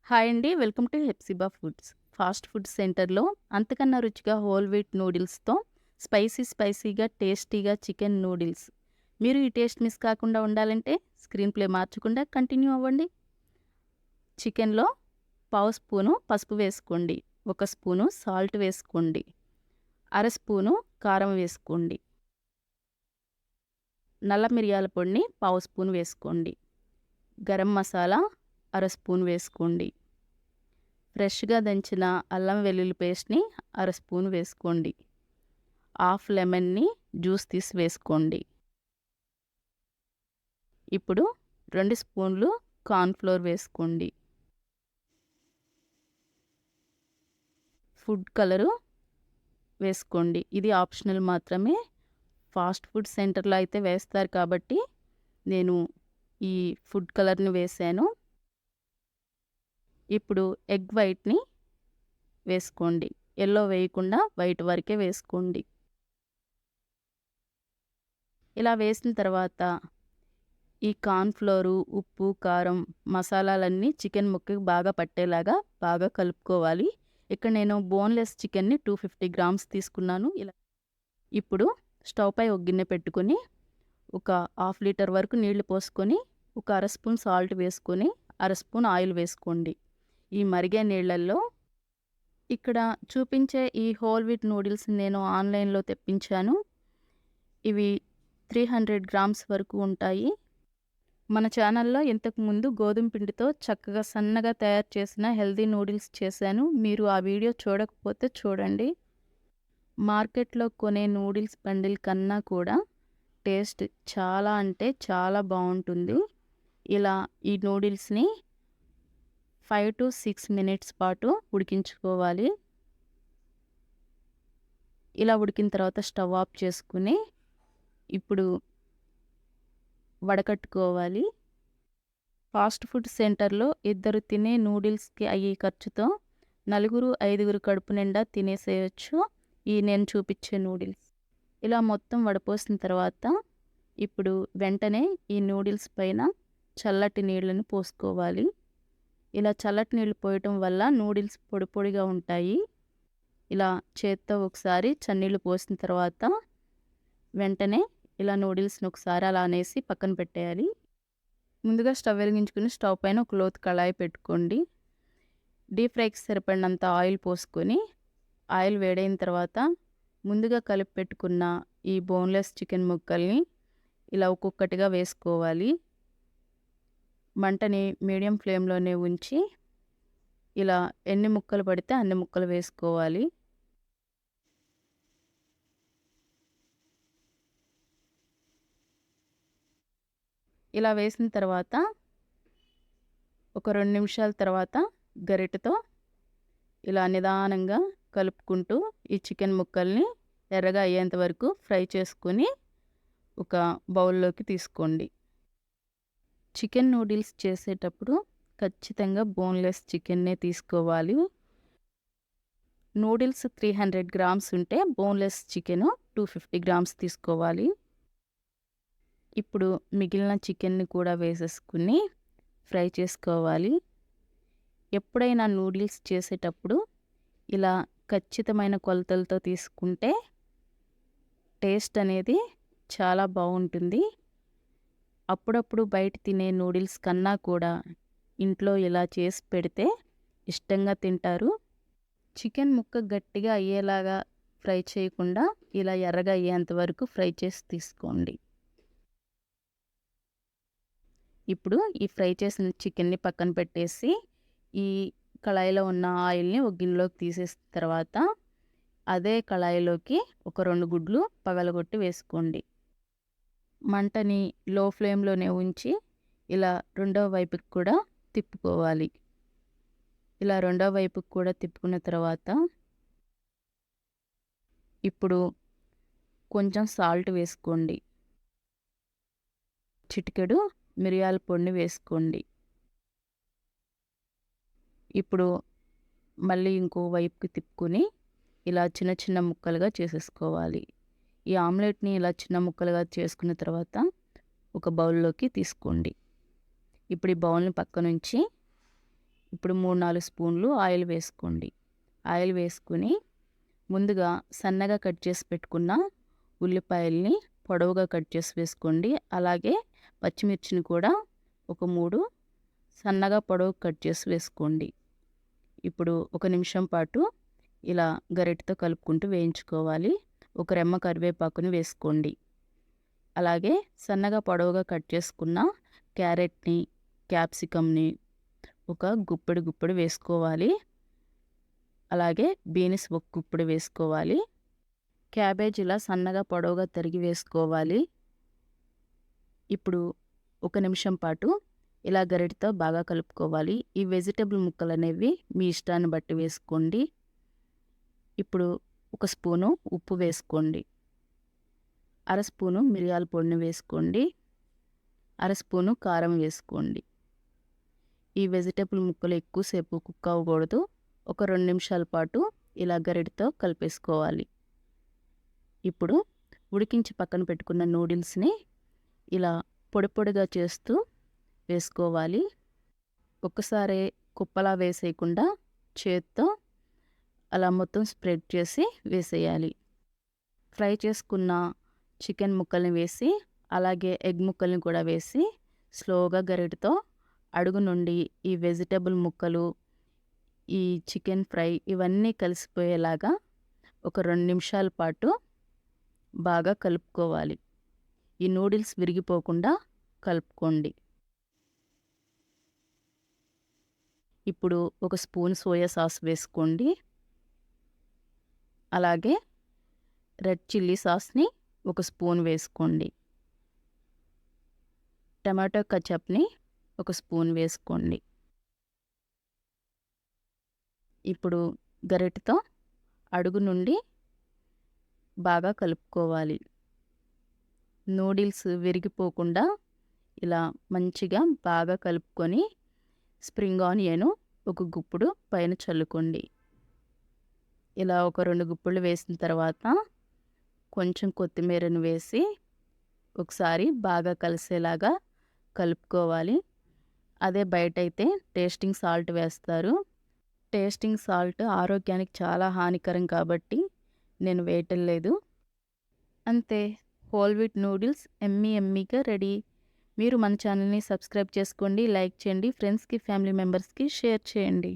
Hi అండి. Welcome to Hepsiba foods. Fast food సెంటర్‌లో అంతకన్నా రుచిగా హోల్ వీట్ నూడిల్స్‌తో స్పైసీగా, టేస్టీగా చికెన్ నూడిల్స్. మీరు ఈ టేస్ట్ మిస్ కాకుండా ఉండాలంటే స్క్రీన్ ప్లే మార్చకుండా కంటిన్యూ అవ్వండి. చికెన్‌లో పావు స్పూను పసుపు వేసుకోండి. ఒక స్పూను సాల్ట్ వేసుకోండి. అర స్పూను కారం వేసుకోండి. నల్ల మిరియాల పొడిని పావు స్పూన్ వేసుకోండి. గరం మసాలా అర స్పూన్ వేసుకోండి. ఫ్రెష్‌గా దంచిన అల్లం వెల్లుల్లి పేస్ట్‌ని అర స్పూన్ వేసుకోండి. హాఫ్ లెమన్‌ని జ్యూస్ తీసి వేసుకోండి. ఇప్పుడు 2 స్పూన్లు కార్న్ ఫ్లోర్ వేసుకోండి. ఫుడ్ కలరు వేసుకోండి. ఇది ఆప్షనల్ మాత్రమే. ఫాస్ట్ ఫుడ్ సెంటర్‌లో అయితే వేస్తారు కాబట్టి నేను ఈ ఫుడ్ కలర్‌ని వేశాను. ఇప్పుడు ఎగ్ వైట్‌ని వేసుకోండి. యెల్లో వేయకుండా వైట్ వరకే వేసుకోండి. ఇలా వేసిన తర్వాత ఈ కార్న్ ఫ్లోరు, ఉప్పు, కారం, మసాలాలన్నీ చికెన్ ముక్కకి బాగా పట్టేలాగా బాగా కలుపుకోవాలి. ఇక్కడ నేను బోన్‌లెస్ చికెన్‌ని 250 గ్రామ్స్ తీసుకున్నాను. ఇప్పుడు స్టవ్ పై ఒక గిన్నె పెట్టుకొని, ఒక హాఫ్ లీటర్ వరకు నీళ్లు పోసుకొని, ఒక అర స్పూన్ సాల్ట్ వేసుకొని, అర స్పూన్ ఆయిల్ వేసుకోండి. ఈ మరిగే నీళ్లల్లో ఇక్కడ చూపించే ఈ హోల్ వీట్ నూడిల్స్ నేను ఆన్‌లైన్‌లో తెప్పించాను. ఇవి 300 గ్రామ్స్ వరకు ఉంటాయి. మన ఛానల్లో ఇంతకుముందు గోధుమ పిండితో చక్కగా సన్నగా తయారు చేసిన హెల్తీ నూడిల్స్ చేశాను. మీరు ఆ వీడియో చూడకపోతే చూడండి. మార్కెట్‌లో కొనే నూడిల్స్ బండిల్ కన్నా కూడా టేస్ట్ చాలా అంటే చాలా బావుంటుంది. ఇలా ఈ నూడిల్స్‌ని 5-6 మినిట్స్ పాటు ఉడికించుకోవాలి. ఇలా ఉడికిన తర్వాత స్టవ్ ఆఫ్ చేసుకొని, ఇప్పుడు వడకట్టుకోవాలి. ఫాస్ట్ ఫుడ్ సెంటర్‌లో ఇద్దరు తినే నూడిల్స్‌కి అయ్యే ఖర్చుతో నలుగురు, ఐదుగురు కడుపు నిండా తినేసేయొచ్చు ఈ నేను చూపిచ్చే నూడిల్స్. ఇలా మొత్తం వడపోసిన తర్వాత ఇప్పుడు వెంటనే ఈ నూడిల్స్ పైన చల్లటి నీళ్ళని పోసుకోవాలి. ఇలా చల్లటి నీళ్ళు పోయటం వల్ల నూడిల్స్ పొడి పొడిగా ఉంటాయి. ఇలా చేత్తో ఒకసారి చన్నీళ్ళు పోసిన తర్వాత వెంటనే ఇలా నూడిల్స్‌ని ఒకసారి అలా అనేసి పక్కన పెట్టేయాలి. ముందుగా స్టవ్ వెలిగించుకొని స్టవ్ పైన ఒక లోతు కళాయి పెట్టుకోండి. డీప్ ఫ్రైకి సరిపడినంత ఆయిల్ పోసుకొని, ఆయిల్ వేడైన తర్వాత ముందుగా కలిపి పెట్టుకున్న ఈ బోన్‌లెస్ చికెన్ ముక్కల్ని ఇలా ఒక్కొక్కటిగా వేసుకోవాలి. మంటని మీడియం ఫ్లేమ్‌లోనే ఉంచి ఇలా ఎన్ని ముక్కలు పడితే అన్ని ముక్కలు వేసుకోవాలి. ఇలా వేసిన తర్వాత ఒక 2 నిమిషాల తర్వాత గరిటెతో ఇలా నిదానంగా కలుపుకుంటూ ఈ చికెన్ ముక్కల్ని ఎర్రగా అయ్యేంత వరకు ఫ్రై చేసుకొని ఒక బౌల్‌లోకి తీసుకోండి. చికెన్ నూడిల్స్ చేసేటప్పుడు ఖచ్చితంగా బోన్‌లెస్ చికెన్నే తీసుకోవాలి. నూడిల్స్ 300 గ్రామ్స్ ఉంటే బోన్‌లెస్ చికెను 250 గ్రామ్స్ తీసుకోవాలి. ఇప్పుడు మిగిలిన చికెన్‌ని కూడా వేసేసుకొని ఫ్రై చేసుకోవాలి. ఎప్పుడైనా నూడిల్స్ చేసేటప్పుడు ఇలా ఖచ్చితమైన కొలతలతో తీసుకుంటే టేస్ట్ అనేది చాలా బావుంటుంది. అప్పుడప్పుడు బయట తినే నూడిల్స్ కన్నా కూడా ఇంట్లో ఇలా చేసి పెడితే ఇష్టంగా తింటారు. చికెన్ ముక్క గట్టిగా అయ్యేలాగా ఫ్రై చేయకుండా ఇలా ఎర్రగా అయ్యేంత వరకు ఫ్రై చేసి తీసుకోండి. ఇప్పుడు ఈ ఫ్రై చేసిన చికెన్‌ని పక్కన పెట్టేసి, ఈ కళాయిలో ఉన్న ఆయిల్‌ని ఒక గిన్నెలోకి తీసేసిన తర్వాత, అదే కళాయిలోకి ఒక 2 గుడ్లు పగలగొట్టి వేసుకోండి. మంటని లో ఫ్లేమ్‌లోనే ఉంచి, ఇలా రెండో వైపుకి కూడా తిప్పుకోవాలి. ఇలా రెండో వైపుకి కూడా తిప్పుకున్న తర్వాత, ఇప్పుడు కొంచెం సాల్ట్ వేసుకోండి. చిటికెడు మిరియాల పొడిని వేసుకోండి. ఇప్పుడు మళ్ళీ ఇంకో వైపుకి తిప్పుకొని, ఇలా చిన్న చిన్న ముక్కలుగా చేసేసుకోవాలి. ఈ ఆమ్లెట్‌ని ఇలా చిన్న ముక్కలుగా చేసుకున్న తర్వాత, ఒక బౌల్‌లోకి తీసుకోండి. ఇప్పుడు ఈ బౌల్‌ని పక్కనుంచి, ఇప్పుడు 3, 4 స్పూన్లు ఆయిల్ వేసుకోండి. ఆయిల్ వేసుకొని ముందుగా సన్నగా కట్ చేసి పెట్టుకున్న ఉల్లిపాయల్ని పొడవుగా కట్ చేసి వేసుకోండి. అలాగే పచ్చిమిర్చిని కూడా ఒక 3 సన్నగా పొడవు కట్ చేసి వేసుకోండి. ఇప్పుడు ఒక నిమిషం పాటు ఇలా గరిటెతో కలుపుకుంటూ వేయించుకోవాలి. ఒక రెమ్మ కరివేపాకుని వేసుకోండి. అలాగే సన్నగా పొడవుగా కట్ చేసుకున్న క్యారెట్‌ని, క్యాప్సికమ్‌ని ఒక గుప్పెడు వేసుకోవాలి. అలాగే బీన్స్ ఒక గుప్పెడు వేసుకోవాలి. క్యాబేజ్ ఇలా సన్నగా పొడవుగా తరిగి వేసుకోవాలి. ఇప్పుడు ఒక నిమిషం పాటు ఇలా గరిటెతో బాగా కలుపుకోవాలి. ఈ వెజిటబుల్ ముక్కలనేవి మీ ఇష్టాన్ని బట్టి వేసుకోండి. ఇప్పుడు ఒక స్పూను ఉప్పు వేసుకోండి. అర స్పూను మిరియాల పొడిని వేసుకోండి. అర స్పూను కారం వేసుకోండి. ఈ వెజిటబుల్ ముక్కలు ఎక్కువసేపు కుక్ అవ్వకూడదు. ఒక 2 నిమిషాల పాటు ఇలా గరిటెతో కలిపేసుకోవాలి. ఇప్పుడు ఉడికించి పక్కన పెట్టుకున్న నూడిల్స్‌ని ఇలా పొడి పొడిగా చేస్తూ వేసుకోవాలి. ఒక్కసారే కుప్పలా వేసేయకుండా చేత్తో అలా మొత్తం స్ప్రెడ్ చేసి వేసేయాలి. ఫ్రై చేసుకున్న చికెన్ ముక్కల్ని వేసి, అలాగే ఎగ్ ముక్కల్ని కూడా వేసి స్లోగా గరిటెతో అడుగు నుండి ఈ వెజిటబుల్ ముక్కలు, ఈ చికెన్ ఫ్రై ఇవన్నీ కలిసిపోయేలాగా ఒక 2 నిమిషాల పాటు బాగా కలుపుకోవాలి. ఈ నూడిల్స్ విరిగిపోకుండా కలుపుకోండి. ఇప్పుడు ఒక స్పూన్ సోయా సాస్ వేసుకోండి. అలాగే రెడ్ చిల్లీ సాస్‌ని ఒక స్పూన్ వేసుకోండి. టమాటో కచప్‌ని ఒక స్పూన్ వేసుకోండి. ఇప్పుడు గరిటెతో అడుగు నుండి బాగా కలుపుకోవాలి. నూడిల్స్ విరిగిపోకుండా ఇలా మంచిగా బాగా కలుపుకొని స్ప్రింగ్ ఆనియన్ ఒక గుప్పుడు పైన చల్లుకోండి. ఇలా ఒక 2 గుప్పులు వేసిన తర్వాత కొంచెం కొత్తిమీరను వేసి ఒకసారి బాగా కలిసేలాగా కలుపుకోవాలి. అదే బయటైతే టేస్టింగ్ సాల్ట్ వేస్తారు. టేస్టింగ్ సాల్ట్ ఆరోగ్యానికి చాలా హానికరం కాబట్టి నేను వేయటం లేదు. అంతే, హోల్ వీట్ నూడిల్స్ యమ్మీగా రెడీ. మీరు మన ఛానల్‌ని సబ్స్క్రైబ్ చేసుకోండి, లైక్ చేయండి, ఫ్రెండ్స్‌కి, ఫ్యామిలీ మెంబర్స్‌కి షేర్ చేయండి.